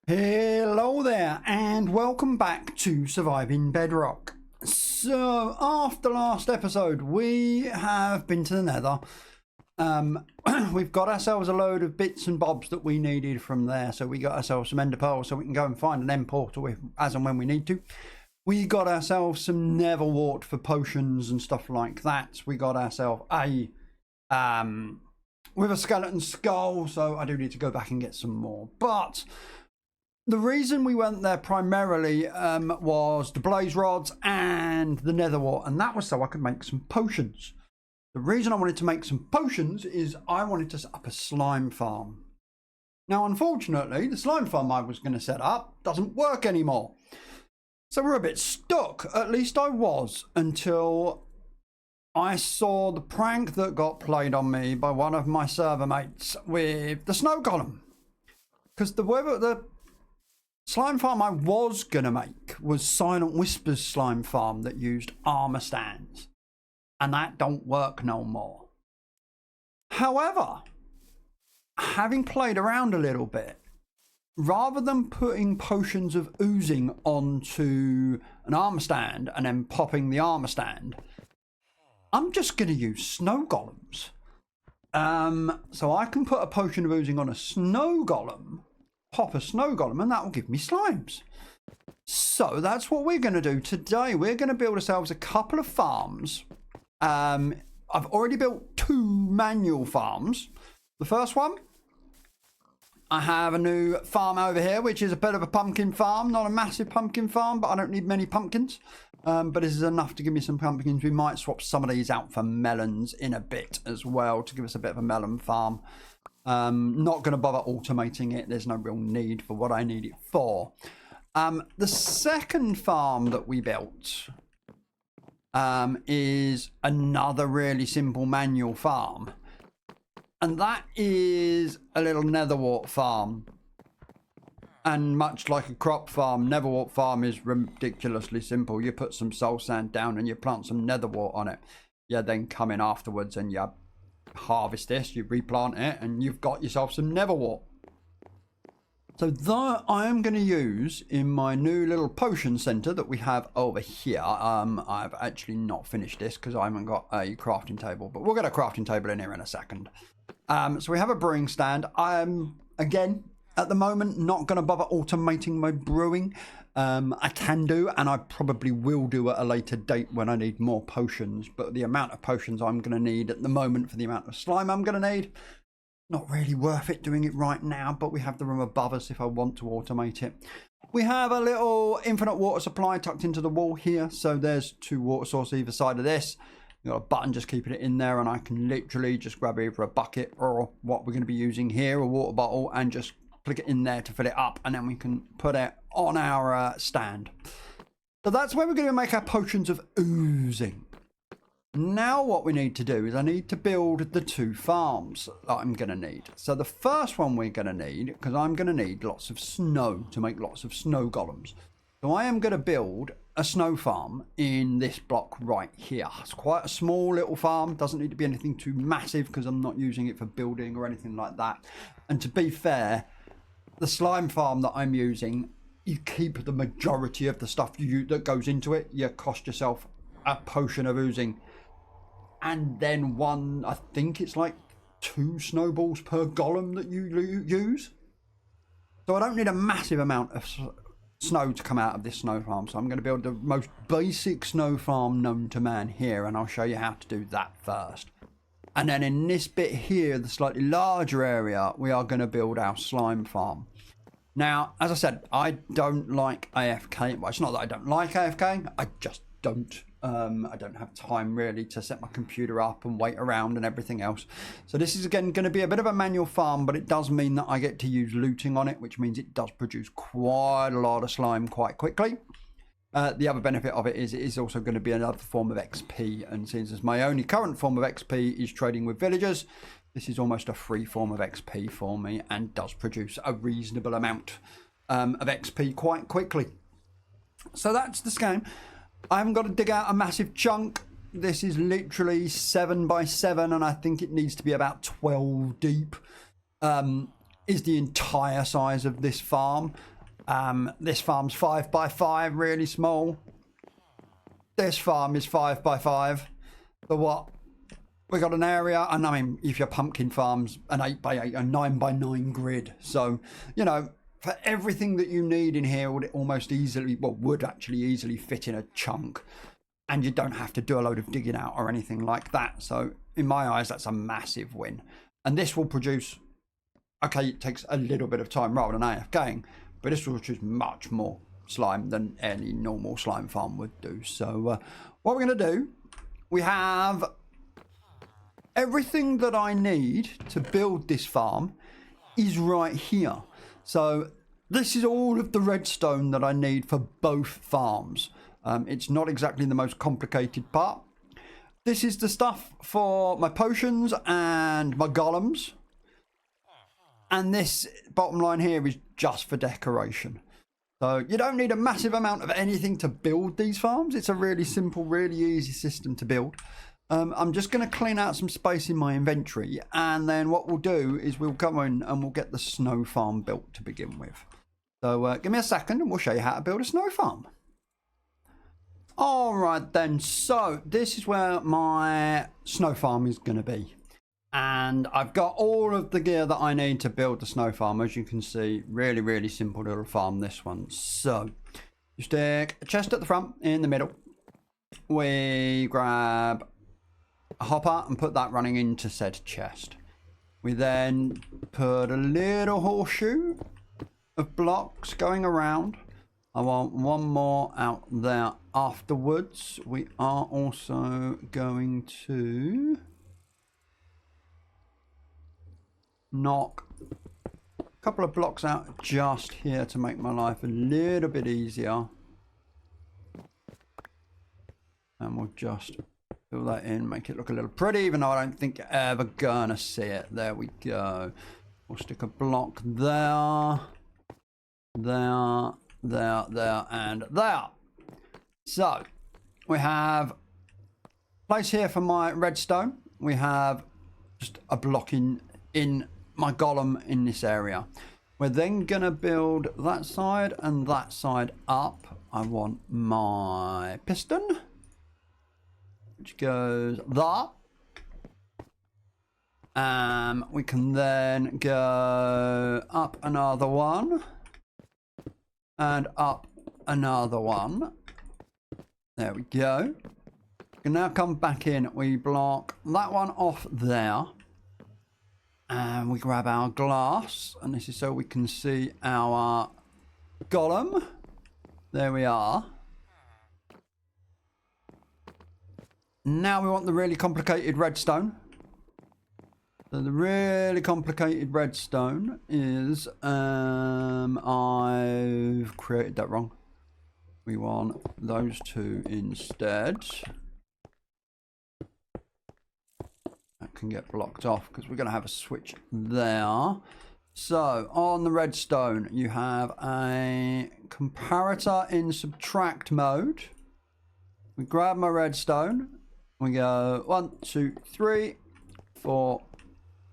Hello there and welcome back to Surviving Bedrock. So after last episode we have been to the nether. We've got ourselves a load of bits and bobs that we needed from there. So we got ourselves some ender pearls so we can go and find an end portal as and when we need to. We got ourselves some nether wart for potions and stuff like that. We got ourselves a with a skeleton skull, so I do need to go back and get some more. But the reason we went there primarily was the blaze rods and the nether wart, and that was so I could make some potions. The reason I wanted to make some potions is I wanted to set up a slime farm. Now, unfortunately, the slime farm I was going to set up doesn't work anymore. So we're a bit stuck, at least I was, until I saw the prank that got played on me by one of my server mates with the snow golem. Because the slime farm I was going to make was Silent Whispers slime farm that used armor stands. And that don't work no more. However, having played around a little bit, rather than putting potions of oozing onto an armor stand and then popping the armor stand, I'm just going to use snow golems. So I can put a potion of oozing on a snow golem, pop a snow golem, and that will give me slimes. So that's what we're going to do today. We're going to build ourselves a couple of farms. I've already built 2 manual farms. The first one, I have a new farm over here, which is a bit of a pumpkin farm. Not a massive pumpkin farm, but I don't need many pumpkins. But this is enough to give me some pumpkins. We might swap some of these out for melons in a bit as well to give us a bit of a melon farm. Not going to bother automating it. There's no real need for what I need it for. The second farm that we built is another really simple manual farm. And that is a little netherwart farm. And much like a crop farm, netherwart farm is ridiculously simple. You put some soul sand down and you plant some netherwart on it. You then come in afterwards and you harvest this, you replant it, and you've got yourself some netherwart. So that I am going to use in my new little potion center that we have over here. I've actually not finished this because I haven't got a crafting table, but we'll get a crafting table in here in a second. So we have a brewing stand. I'm, again, at the moment, not going to bother automating my brewing. I can do, and I probably will do at a later date when I need more potions. But the amount of potions I'm going to need at the moment for the amount of slime I'm going to need, not really worth it doing it right now, but we have the room above us if I want to automate it. We have a little infinite water supply tucked into the wall here. So there's 2 water sources either side of this. You've got a button just keeping it in there, and I can literally just grab either a bucket or what we're going to be using here, a water bottle, and just click it in there to fill it up, and then we can put it on our stand. So that's where we're going to make our potions of oozing. Now what we need to do is I need to build the 2 farms that I'm going to need. So the first one we're going to need, because I'm going to need lots of snow to make lots of snow golems. So I am going to build a snow farm in this block right here. It's quite a small little farm. Doesn't need to be anything too massive because I'm not using it for building or anything like that. And to be fair, the slime farm that I'm using, you keep the majority of the stuff that goes into it. You cost yourself a potion of oozing. And then one, I think it's like 2 snowballs per golem that you use. So I don't need a massive amount of snow to come out of this snow farm. So I'm going to build the most basic snow farm known to man here. And I'll show you how to do that first. And then in this bit here, the slightly larger area, we are going to build our slime farm. Now, as I said, I don't like AFK. Well, it's not that I don't like AFK. I just don't. I don't have time really to set my computer up and wait around and everything else. So this is again going to be a bit of a manual farm, but it does mean that I get to use looting on it, which means it does produce quite a lot of slime quite quickly. The other benefit of it is also going to be another form of XP, and since it's my only current form of XP is trading with villagers, this is almost a free form of XP for me and does produce a reasonable amount of XP quite quickly. So that's the scheme. I haven't got to dig out a massive chunk. This is literally 7 by 7, and I think it needs to be about 12 deep. is the entire size of this farm. This farm's 5 by 5, really small. This farm is 5 by 5. But what? We got an area, and I mean, if your pumpkin farm's an 8 by 8, a 9 by 9 grid. So, you know, for everything that you need in here, would almost easily, well, would actually easily fit in a chunk. And you don't have to do a load of digging out or anything like that. So, in my eyes, that's a massive win. And this will produce, okay, it takes a little bit of time rather than AFKing, but this will produce much more slime than any normal slime farm would do. So, what we're going to do, we have everything that I need to build this farm is right here. So this is all of the redstone that I need for both farms. It's not exactly the most complicated part. This is the stuff for my potions and my golems. And this bottom line here is just for decoration. So you don't need a massive amount of anything to build these farms. It's a really simple, really easy system to build. I'm just going to clean out some space in my inventory, and then what we'll do is we'll go in and we'll get the snow farm built to begin with. So give me a second and we'll show you how to build a snow farm. Alright then, so this is where my snow farm is going to be. And I've got all of the gear that I need to build the snow farm. As you can see, really, really simple little farm, this one. So you stick a chest at the front, in the middle. We grab a hopper and put that running into said chest. We then put a little horseshoe of blocks going around. I want one more out there afterwards. We are also going to knock a couple of blocks out just here to make my life a little bit easier. And we'll just fill that in, make it look a little pretty, even though I don't think you're ever gonna see it. There we go. We'll stick a block there, there, there, there, and there. So, we have a place here for my redstone. We have just a block in my golem in this area. We're then gonna build that side and that side up. I want my piston, which goes there. We can then go up another one and up another one. There we go. We can now come back in. We block that one off there. And we grab our glass. And this is so we can see our golem. There we are. Now we want the really complicated redstone. So the really complicated redstone is, I've created that wrong. We want those two instead. That can get blocked off because we're going to have a switch there. So on the redstone, you have a comparator in subtract mode. We grab my redstone. We go 1, 2, 3, 4,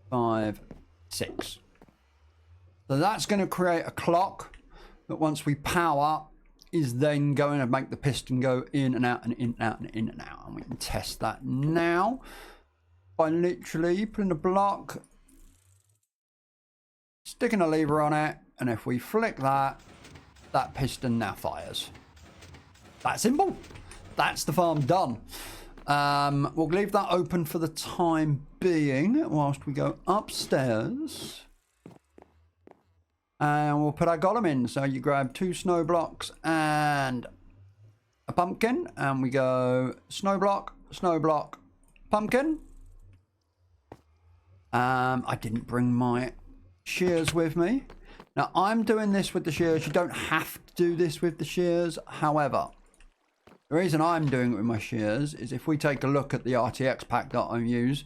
5, 6. So that's going to create a clock that once we power is then going to make the piston go in and out and in and out and in and out. And we can test that now by literally putting a block, sticking a lever on it, and if we flick that, that piston now fires. That simple. That's the farm done. We'll leave that open for the time being whilst we go upstairs. And we'll put our golem in. So you grab 2 snow blocks and a pumpkin. And we go snow block, pumpkin. I didn't bring my shears with me. Now I'm doing this with the shears. You don't have to do this with the shears. However, the reason I'm doing it with my shears is if we take a look at the RTX pack that I use,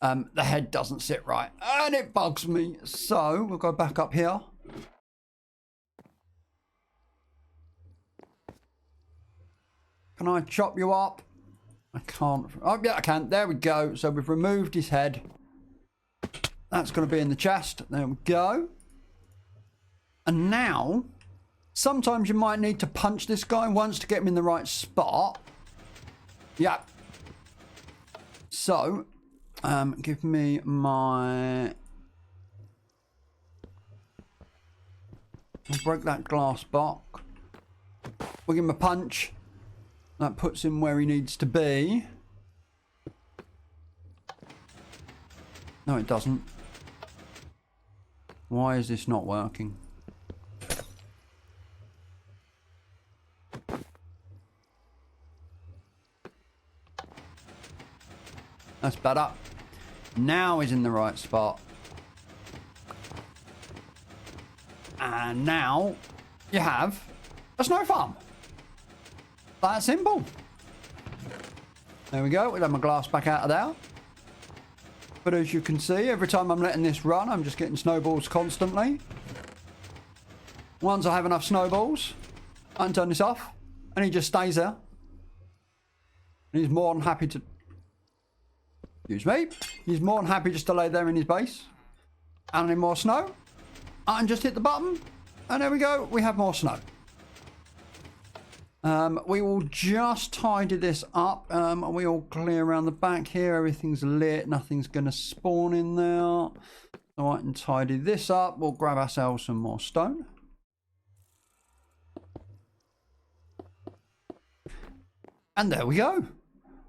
the head doesn't sit right and it bugs me. So we'll go back up here. Can I chop you up? I can't. Oh, yeah, I can. There we go. So we've removed his head. That's going to be in the chest. There we go. And now, sometimes you might need to punch this guy once to get him in the right spot. Yeah. So, give me my... We'll break that glass block. We'll give him a punch. That puts him where he needs to be. No, it doesn't. Why is this not working? That's better. Now he's in the right spot. And now you have a snow farm. That simple. There we go. We'll have my glass back out of there. But as you can see, every time I'm letting this run, I'm just getting snowballs constantly. Once I have enough snowballs, I can turn this off. And he just stays there. And he's more than happy to... Excuse me. He's more than happy just to lay there in his base. And any more snow. I can just hit the button. And there we go. We have more snow. We will just tidy this up. We all clear around the back here. Everything's lit. Nothing's going to spawn in there. So I can tidy this up. We'll grab ourselves some more stone. And there we go.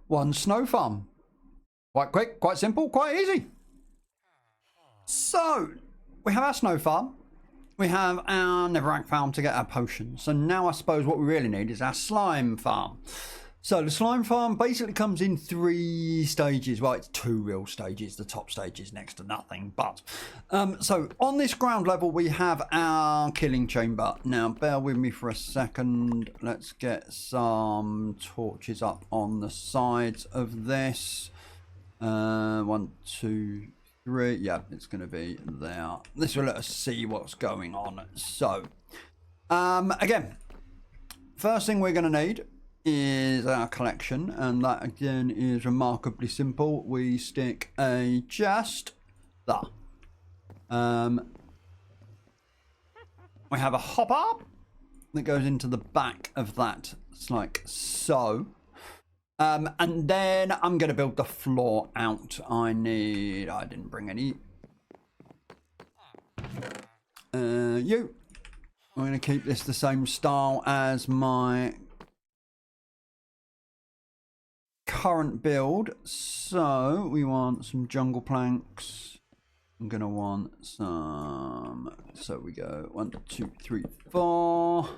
One snow farm. Quite quick, quite simple, quite easy. So, we have our snow farm. We have our netherrack farm to get our potions. So now I suppose what we really need is our slime farm. So the slime farm basically comes in 3 stages. Well, it's 2 real stages. The top stage is next to nothing. But so on this ground level, we have our killing chamber. Now, bear with me for a second. Let's get some torches up on the sides of this. 1, 2, 3. Yeah, it's going to be there. This will let us see what's going on. So, again, first thing we're going to need is our collection, and that again is remarkably simple. We stick a chest there. We have a hopper that goes into the back of that. It's like so. And then I'm going to build the floor out. I didn't bring any. I'm going to keep this the same style as my current build. So we want some jungle planks. I'm going to want some. So we go 1, 2, 3, 4.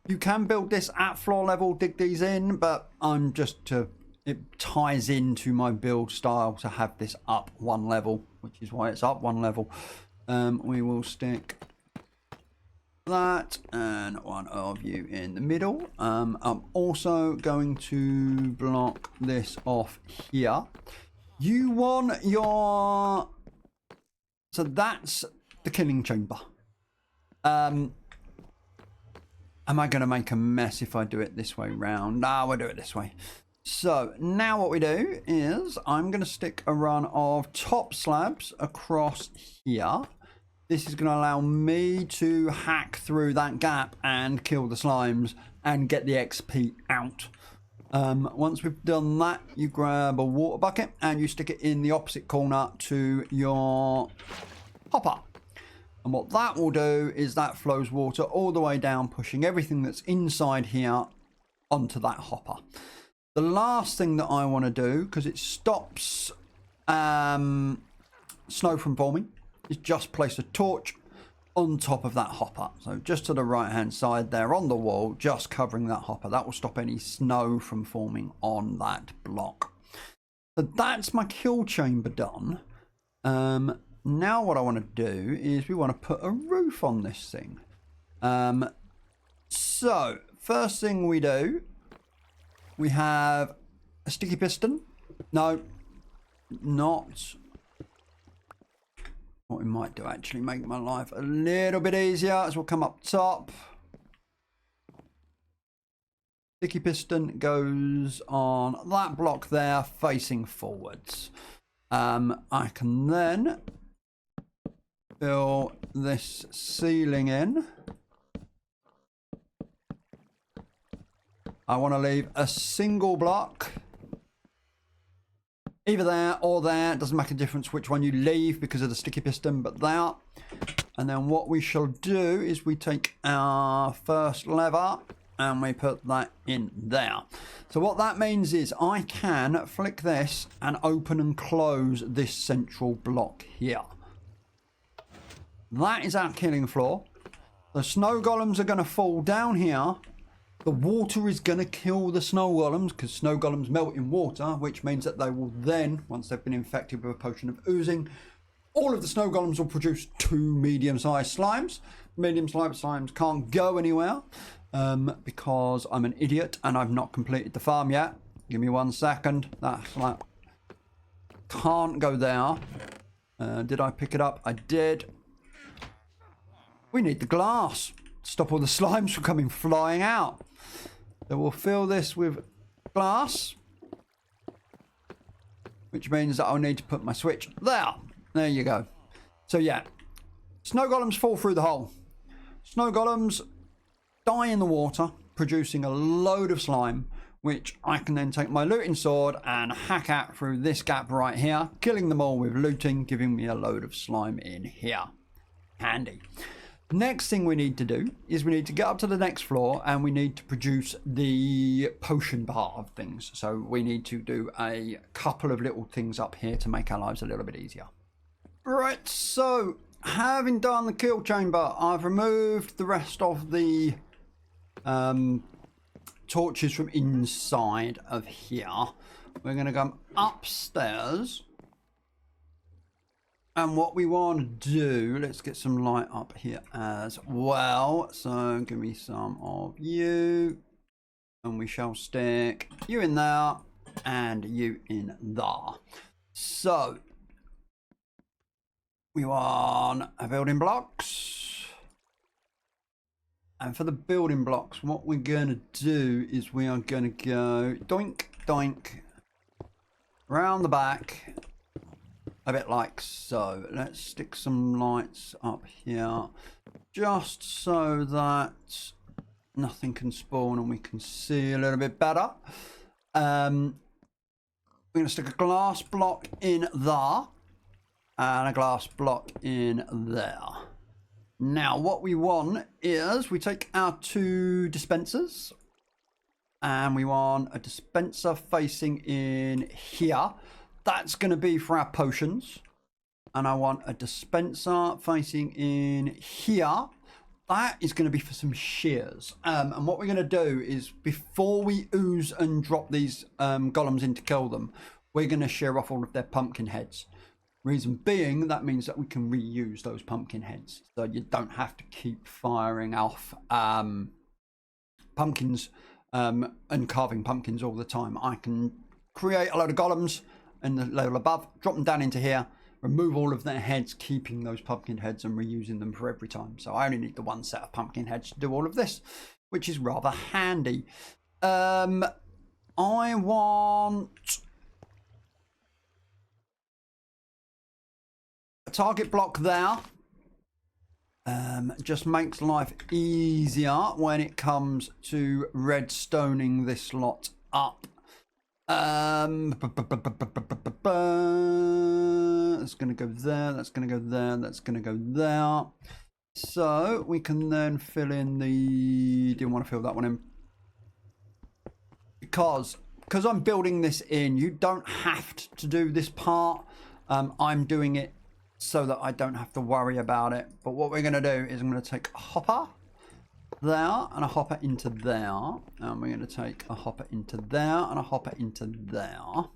You can build this at floor level, dig these in, but I'm just it ties into my build style to have this up 1 level, which is why it's up 1 level. We will stick that and 1 of you in the middle. I'm also going to block this off here. You want your... So that's the killing chamber. Am I going to make a mess if I do it this way round? No, we'll do it this way. So now what we do is I'm going to stick a run of top slabs across here. This is going to allow me to hack through that gap and kill the slimes and get the XP out. Once we've done that, you grab a water bucket and you stick it in the opposite corner to your hopper. And what that will do is that flows water all the way down, pushing everything that's inside here onto that hopper. The last thing that I want to do, because it stops snow from forming, is just place a torch on top of that hopper. So just to the right hand side there on the wall, just covering that hopper. That will stop any snow from forming on that block. So that's my kill chamber done. Now what I want to do is we want to put a roof on this thing. So first thing we do, we have a sticky piston. No, not. What we might do actually make my life a little bit easier as we'll come up top. Sticky piston goes on that block there facing forwards. I can then fill this ceiling in. I want to leave a single block. Either there or there. It doesn't make a difference which one you leave because of the sticky piston, but there. And then what we shall do is we take our first lever and we put that in there. So what that means is I can flick this and open and close this central block here. That is our killing floor. The snow golems are going to fall down here. The water is going to kill the snow golems because snow golems melt in water, which means that they will then, once they've been infected with a potion of oozing, all of the snow golems will produce 2 medium-sized slimes. Medium-sized slimes can't go anywhere because I'm an idiot and I've not completed the farm yet. Give me 1 second. That slime can't go there. Did I pick it up? I did. We need the glass. Stop all the slimes from coming flying out. So we'll fill this with glass, which means that I'll need to put my switch there. There you go. So yeah, snow golems fall through the hole. Snow golems die in the water, producing a load of slime, which I can then take my looting sword and hack at through this gap right here, killing them all with looting, giving me a load of slime in here. Handy. Next thing we need to do is we need to get up to the next floor and we need to produce the potion part of things. So we need to do a couple of little things up here to make our lives a little bit easier. Right, so having done the kill chamber, I've removed the rest of the torches from inside of here. We're going to come upstairs. And what we want to do, let's get some light up here as well. So give me some of you. And we shall stick you in there and you in there. So we want a building blocks. And for the building blocks, what we're going to do is we are going to go doink, doink, round the back. A bit like so. Let's stick some lights up here just so that nothing can spawn and we can see a little bit better. We're going to stick a glass block in there and a glass block in there. Now what we want is we take our 2 dispensers and we want a dispenser facing in here. That's going to be for our potions. And I want a dispenser facing in here. That is going to be for some shears. And what we're going to do is before we ooze and drop these golems in to kill them, we're going to shear off all of their pumpkin heads. Reason being, that means that we can reuse those pumpkin heads. So you don't have to keep firing off pumpkins and carving pumpkins all the time. I can create a load of golems in the level above, drop them down into here, remove all of their heads, keeping those pumpkin heads and reusing them for every time. So I only need the 1 set of pumpkin heads to do all of this, which is rather handy. I want a target block there. Just makes life easier when it comes to redstoning this lot up. That's going to go there, that's going to go there, that's going to go there. So we can then fill in the... Didn't want to fill that one in. Because I'm building this in, you don't have to do this part. I'm doing it so that I don't have to worry about it. But what we're going to do is I'm going to take a hopper there and a hopper into there, and we're going to take a hopper into there and a hopper into there.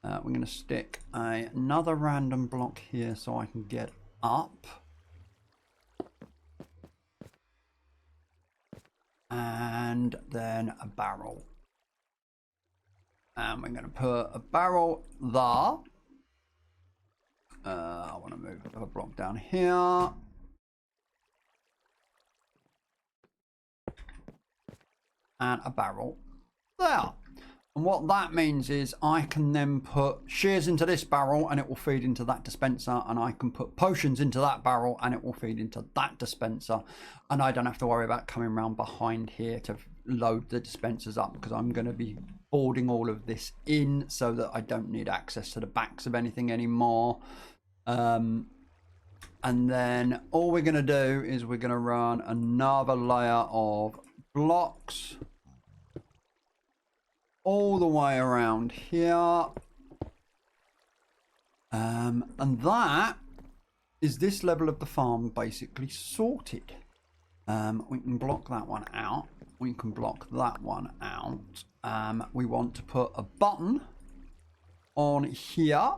We're going to stick another random block here so I can get up, and then a barrel, and we're going to put a barrel there. I want to move a block down here. And a barrel there. And what that means is I can then put shears into this barrel and it will feed into that dispenser, and I can put potions into that barrel and it will feed into that dispenser, and I don't have to worry about coming around behind here to load the dispensers up, because I'm going to be boarding all of this in so that I don't need access to the backs of anything anymore. And then all we're going to do is we're going to run another layer of blocks all the way around here. And that is this level of the farm basically sorted. We can block that one out. We can block that one out. We want to put a button on here,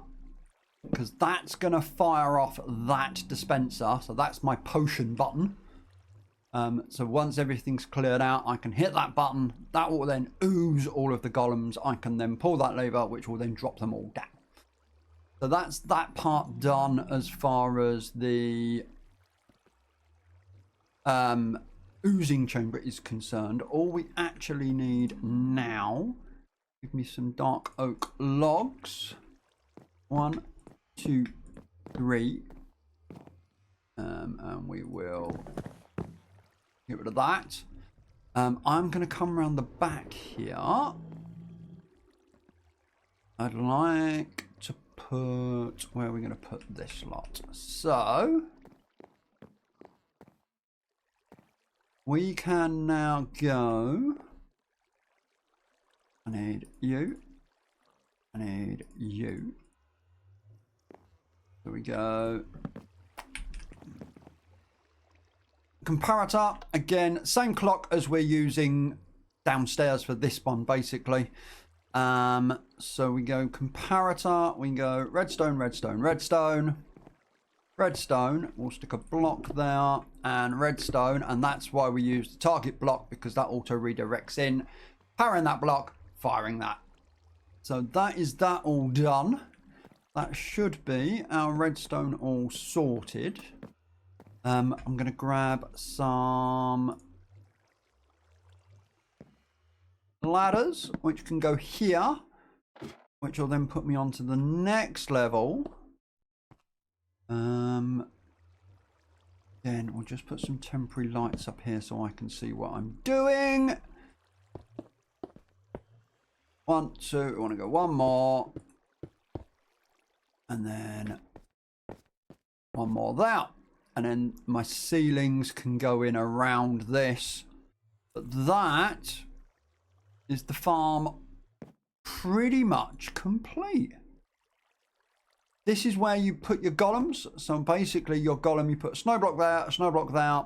because that's going to fire off that dispenser. So that's my potion button. So once everything's cleared out, I can hit that button. That will then ooze all of the golems. I can then pull that lever, which will then drop them all down. So that's that part done as far as the oozing chamber is concerned. All we actually need now, give me some dark oak logs. 1, 2, 3. And we will get rid of that. I'm going to come around the back here. I'd like to put... where are we going to put this lot? So... we can now go... I need you. I need you. There we go. Comparator, again, same clock as we're using downstairs for this one, basically. So we go comparator, we go redstone, redstone, redstone, redstone. We'll stick a block there, and redstone, and that's why we use the target block, because that auto redirects in, powering that block, firing that. So that is that all done. That should be our redstone all sorted. I'm going to grab some ladders, which can go here, which will then put me onto the next level. Then we'll just put some temporary lights up here so I can see what I'm doing. 1, 2, I want to go one more. And then one more there. And then my ceilings can go in around this. But that is the farm pretty much complete. This is where you put your golems. So basically your golem, you put a snow block there, a snow block there,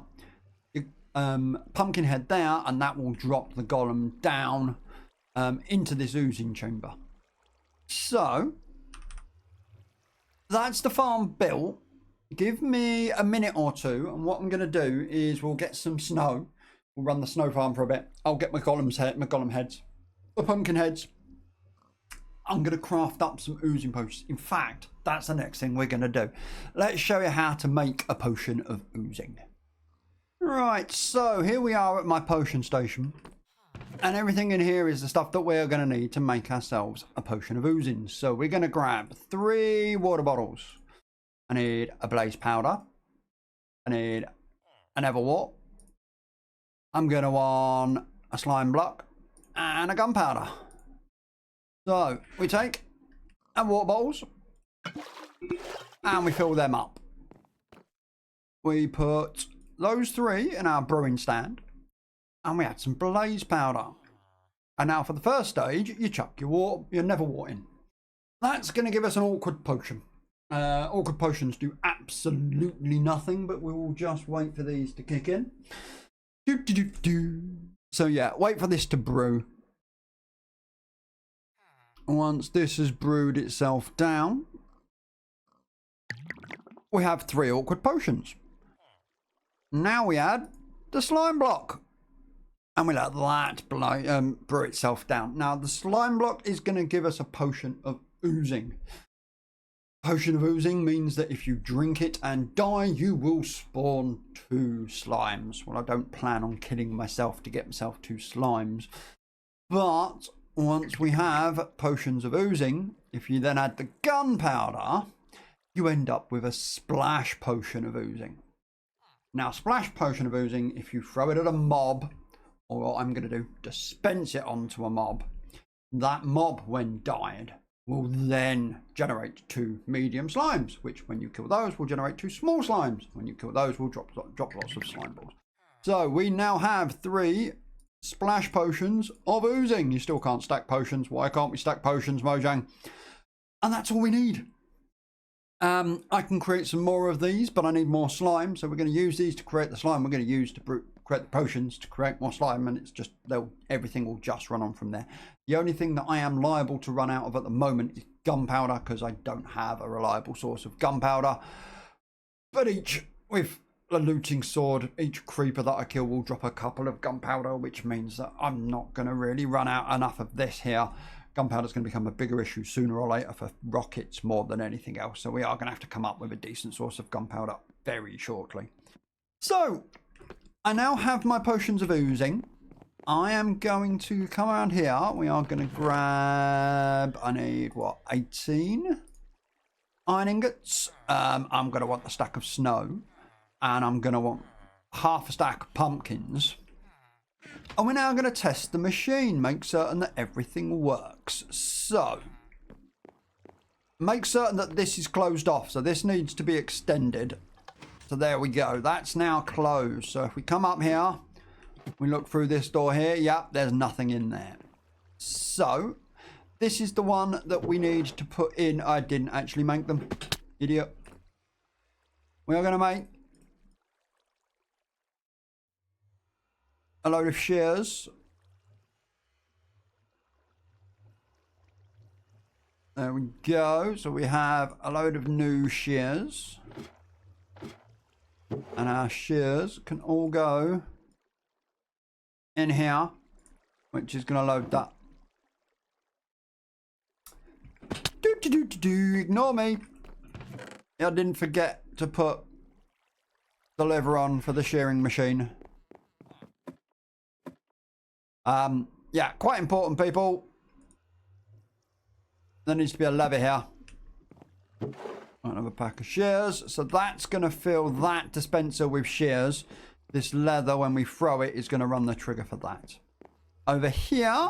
your pumpkin head there, and that will drop the golem down into this oozing chamber. So that's the farm built. Give me a minute or two, and what I'm going to do is we'll get some snow. We'll run the snow farm for a bit. I'll get my golem heads, the pumpkin heads. I'm going to craft up some oozing potions. In fact, that's the next thing we're going to do. Let's show you how to make a potion of oozing. Right, so here we are at my potion station. And everything in here is the stuff that we're going to need to make ourselves a potion of oozing. So we're going to grab 3 water bottles. I need a blaze powder. I need an everwort. I'm going to want a slime block and a gunpowder. So we take our water bottles and we fill them up. We put those 3 in our brewing stand and we add some blaze powder. And now for the first stage, you chuck your netherwort in. That's going to give us an awkward potion. Awkward potions do absolutely nothing, but we will just wait for these to kick in. So yeah, wait for this to brew. Once this has brewed itself down, we have 3 awkward potions. Now we add the slime block. And we let that brew itself down. Now the slime block is going to give us a potion of oozing. Potion of oozing means that if you drink it and die, you will spawn 2 slimes. Well, I don't plan on killing myself to get myself 2 slimes. But once we have potions of oozing, if you then add the gunpowder, you end up with a splash potion of oozing. Now, splash potion of oozing, if you throw it at a mob, or what I'm going to do, dispense it onto a mob, that mob, when died, will then generate 2 medium slimes, which when you kill those will generate 2 small slimes. When you kill those will drop lots of slime balls. So we now have 3 splash potions of oozing. You still can't stack potions. Why can't we stack potions, Mojang? And that's all we need. I can create some more of these, but I need more slime. So we're going to use these to create the slime. We're going to use to create the potions to create more slime, and it's just everything will just run on from there. The only thing that I am liable to run out of at the moment is gunpowder, because I don't have a reliable source of gunpowder. But with a looting sword, each creeper that I kill will drop a couple of gunpowder, which means that I'm not going to really run out enough of this here. Gunpowder is going to become a bigger issue sooner or later for rockets more than anything else. So we are going to have to come up with a decent source of gunpowder very shortly. So I now have my potions of oozing. I am going to come around here. We are going to grab, I need what, 18 iron ingots. I'm going to want the stack of snow, and I'm going to want half a stack of pumpkins. And we're now going to test the machine, make certain that everything works. So make certain that this is closed off. So this needs to be extended. So there we go. That's now closed. So if we come up here, we look through this door here. Yep, there's nothing in there. So this is the one that we need to put in. I didn't actually make them. Idiot. We are going to make a load of shears. There we go. So we have a load of new shears. And our shears can all go in here, which is going to load that. Ignore me. I didn't forget to put the lever on for the shearing machine. Yeah, quite important, people. There needs to be a lever here. Another pack of shears. So that's going to fill that dispenser with shears. This leather, when we throw it, is going to run the trigger for that. Over here,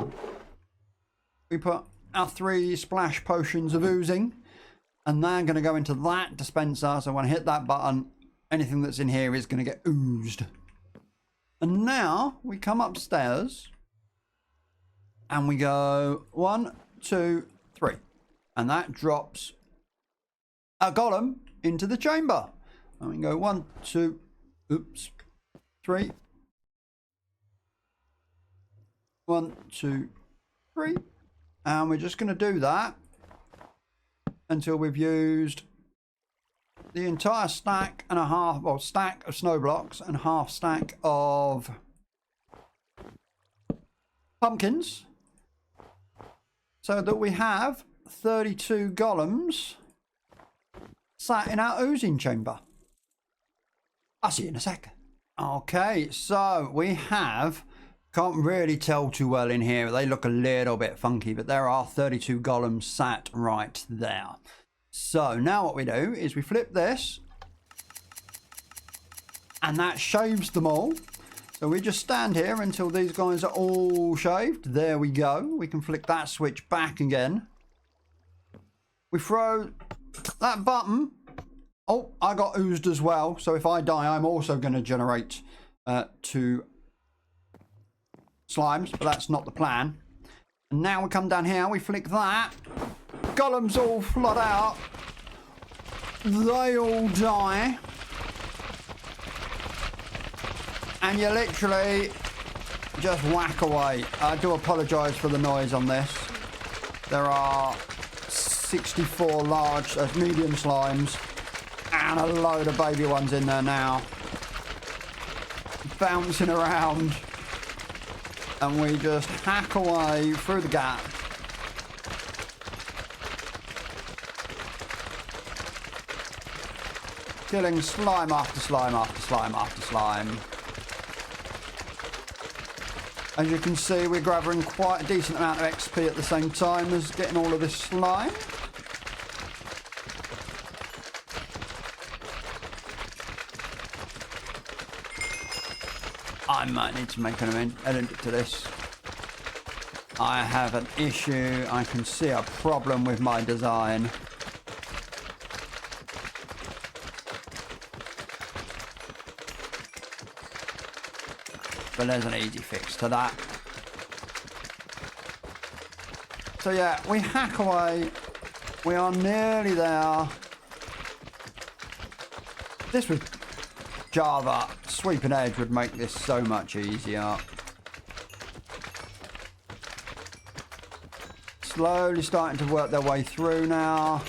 we put our 3 splash potions of oozing. And they're going to go into that dispenser. So when I hit that button, anything that's in here is going to get oozed. And now we come upstairs. And we go 1, 2, 3. And that drops a golem into the chamber. And we can go 1, 2, 3. 1, 2, 3. And we're just going to do that until we've used the entire stack and a half, well, stack of snow blocks and half stack of pumpkins, so that we have 32 golems sat in our oozing chamber. I'll see you in a sec. Okay, so we have, can't really tell too well in here. They look a little bit funky, but there are 32 golems sat right there. So now what we do is we flip this, and that shaves them all. So we just stand here until these guys are all shaved. There we go. We can flick that switch back again. We throw that button. Oh, I got oozed as well. So if I die, I'm also going to generate 2 slimes, but that's not the plan. And now we come down here, we flick that. Golems all flood out. They all die. And you literally just whack away. I do apologise for the noise on this. There are 64 large, medium slimes and a load of baby ones in there now. Bouncing around. And we just hack away through the gap. Killing slime after slime after slime after slime. As you can see, we're gathering quite a decent amount of XP at the same time as getting all of this slime. I might need to make an edit to this. I have an issue. I can see a problem with my design. But there's an easy fix to that. So yeah, we hack away. We are nearly there. This was Java. Sweeping edge would make this so much easier. Slowly starting to work their way through now.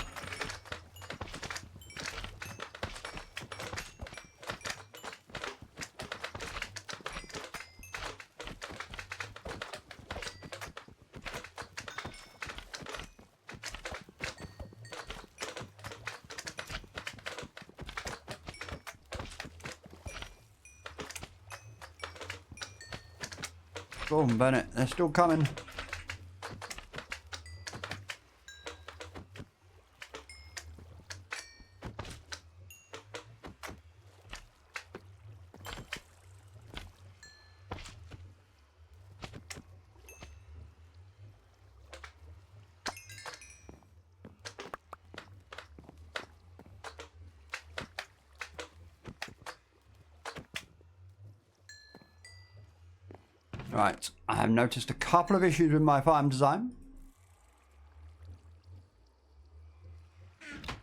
Go on, Bennett. They're still coming. Right, I have noticed a couple of issues with my farm design,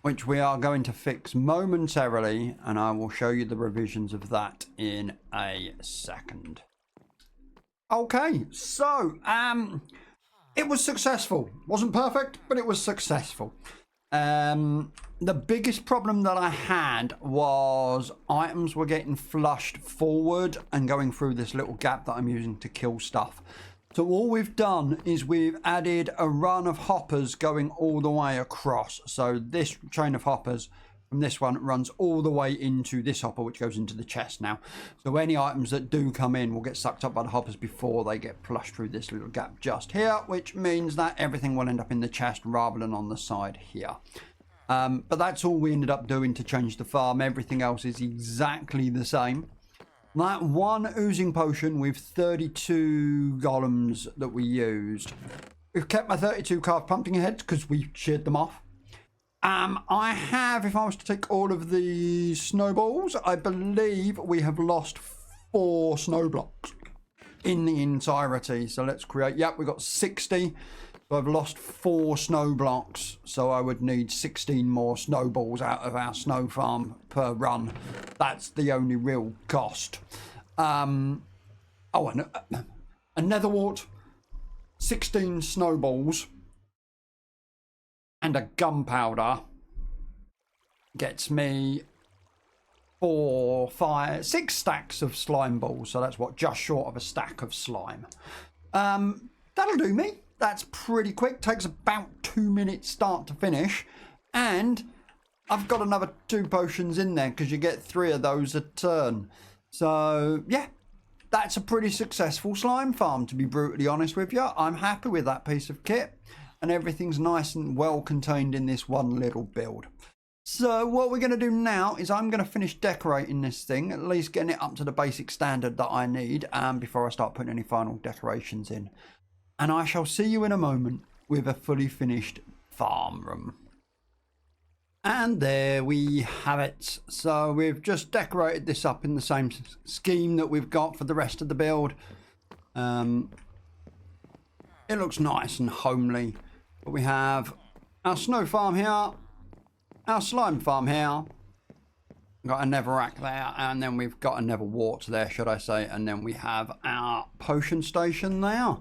which we are going to fix momentarily, and I will show you the revisions of that in a second. Okay, so it was successful. Wasn't perfect, but it was successful. The biggest problem that I had was items were getting flushed forward and going through this little gap that I'm using to kill stuff. So all we've done is we've added a run of hoppers going all the way across. So this chain of hoppers from this one runs all the way into this hopper, which goes into the chest now. So any items that do come in will get sucked up by the hoppers before they get flushed through this little gap just here, which means that everything will end up in the chest rather than on the side here. But that's all we ended up doing to change the farm. Everything else is exactly the same. That one oozing potion with 32 golems that we used. We've kept my 32 carved pumpkin heads because we sheared them off. I have, if I was to take all of the snowballs, I believe we have lost 4 snow blocks in the entirety. So let's create, yep, we've got 60. So I've lost 4 snow blocks, so I would need 16 more snowballs out of our snow farm per run. That's the only real cost. And a nether wart, 16 snowballs, and a gunpowder gets me 4, 5, 6 stacks of slime balls. So that's what, just short of a stack of slime. That'll do me. That's pretty quick. Takes about 2 minutes start to finish. And I've got another 2 potions in there because you get 3 of those a turn. So, yeah, that's a pretty successful slime farm, to be brutally honest with you. I'm happy with that piece of kit. And everything's nice and well contained in this one little build. So what we're going to do now is I'm going to finish decorating this thing, at least getting it up to the basic standard that I need before I start putting any final decorations in. And I shall see you in a moment with a fully finished farm room. And there we have it. So we've just decorated this up in the same scheme that we've got for the rest of the build. It looks nice and homely. But we have our snow farm here, our slime farm here. We've got a netherrack there, and then we've got a nether wart there, should I say. And then we have our potion station there.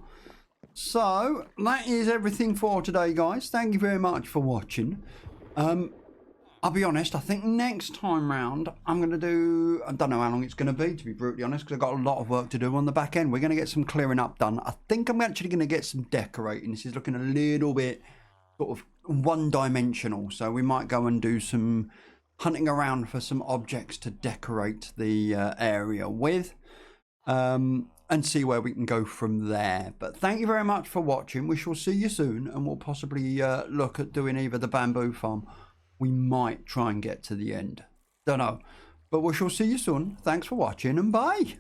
So that is everything for today, guys. Thank you very much for watching. I'll be honest, I think next time round I'm going to do, I don't know how long it's going to be, to be brutally honest, because I've got a lot of work to do on the back end. We're going to get some clearing up done. I think I'm actually going to get some decorating. This is looking a little bit sort of one-dimensional, so we might go and do some hunting around for some objects to decorate the area with. and see where we can go from there. But thank you very much for watching. We shall see you soon, and we'll possibly look at doing either the bamboo farm. We might try and get to the end. Don't know. But we shall see you soon. Thanks for watching, and bye.